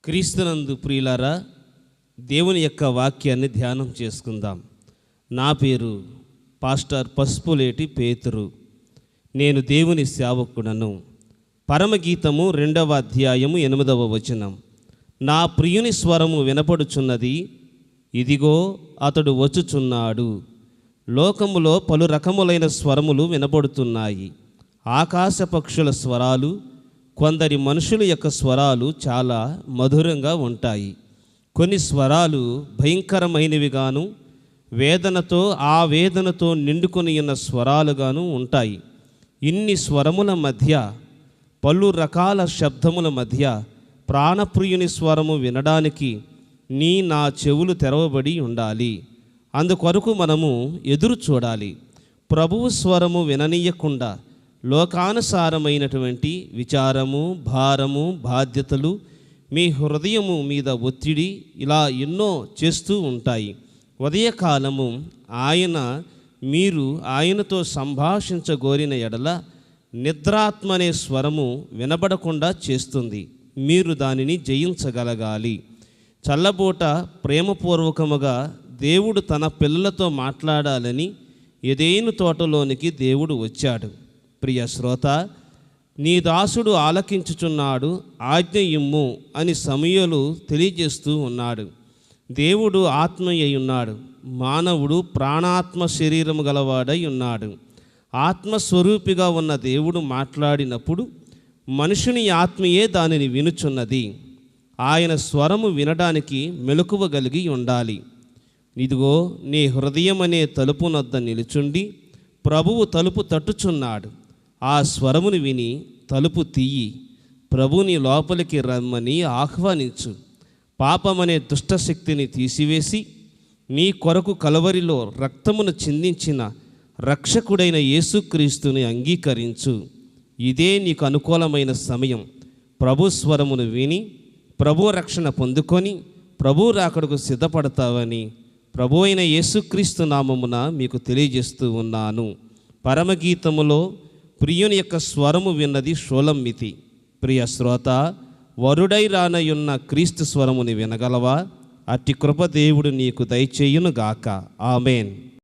క్రీస్తునందు ప్రియులారా, దేవుని యొక్క వాక్యాన్ని ధ్యానం చేసుకుందాం. నా పేరు పాస్టర్ పసుపులేటి పేతురు. నేను దేవుని సేవకుడను. పరమగీతము 2వ అధ్యాయము 8వ వచనం. నా ప్రియుని స్వరము వినపడుచున్నది, ఇదిగో అతడు వచ్చుచున్నాడు. లోకములో పలు రకములైన స్వరములు వినపడుతున్నాయి. ఆకాశ పక్షుల స్వరాలు, కొందరి మనుషుల యొక్క స్వరాలు చాలా మధురంగా ఉంటాయి. కొన్ని స్వరాలు భయంకరమైనవిగాను, వేదనతో వేదనతో నిండుకొని ఉన్న స్వరాలుగాను ఉంటాయి. ఇన్ని స్వరముల మధ్య, పలు రకాల శబ్దముల మధ్య ప్రాణప్రియుని స్వరము వినడానికి నా చెవులు తెరవబడి ఉండాలి. అందుకొరకు మనము ఎదురు చూడాలి. ప్రభువు స్వరము విననీయకుండా లోకానుసారమైనటువంటి విచారము, భారము, బాధ్యతలు మీ హృదయము మీద ఒత్తిడి ఇలా ఎన్నో చేస్తూ ఉంటాయి. ఉదయకాలము మీరు ఆయనతో సంభాషించగోరిన ఎడల నిద్రాత్మ అనే స్వరము వినబడకుండా చేస్తుంది. మీరు దానిని జయించగలగాలి. చల్లబూట ప్రేమపూర్వకముగా దేవుడు తన పిల్లలతో మాట్లాడాలని ఎదెను తోటలోనికి దేవుడు వచ్చాడు. ప్రియ శ్రోత, నీ దాసుడు ఆలకించుచున్నాడు, ఆజ్ఞ ఇమ్ము అని సమూయేలు తెలియజేస్తూ ఉన్నాడు. దేవుడు ఆత్మయ్య ఉన్నాడు. మానవుడు ప్రాణాత్మ శరీరము గలవాడై ఉన్నాడు. ఆత్మస్వరూపిగా ఉన్న దేవుడు మాట్లాడినప్పుడు మనుషుని ఆత్మయే దానిని వినుచున్నది. ఆయన స్వరము వినడానికి మెలకువ కలిగి ఉండాలి. ఇదిగో నీ హృదయం అనే తలుపు నొద్ద నిలుచుండి ప్రభువు తలుపు తట్టుచున్నాడు. ఆ స్వరమును విని తలుపు తీయి. ప్రభుని లోపలికి రమ్మని ఆహ్వానించు. పాపమనే దుష్టశక్తిని తీసివేసి నీ కొరకు కలవరిలో రక్తమును చిందించిన రక్షకుడైన యేసుక్రీస్తుని అంగీకరించు. ఇదే నీకు అనుకూలమైన సమయం. ప్రభు స్వరమును విని ప్రభు రక్షణ పొందుకొని ప్రభు రాకడకు సిద్ధపడతావని ప్రభు అయిన యేసుక్రీస్తు నామమున మీకు తెలియజేస్తూ ఉన్నాను. పరమగీతములో ప్రియుని యొక్క స్వరము విన్నది షోలమ్మితి. ప్రియ శ్రోత, వరుడై రానయున్న క్రీస్తు స్వరముని వినగలవా? అట్టి కృప దేవుడు నీకు దయచేయునుగాక. ఆమెన్.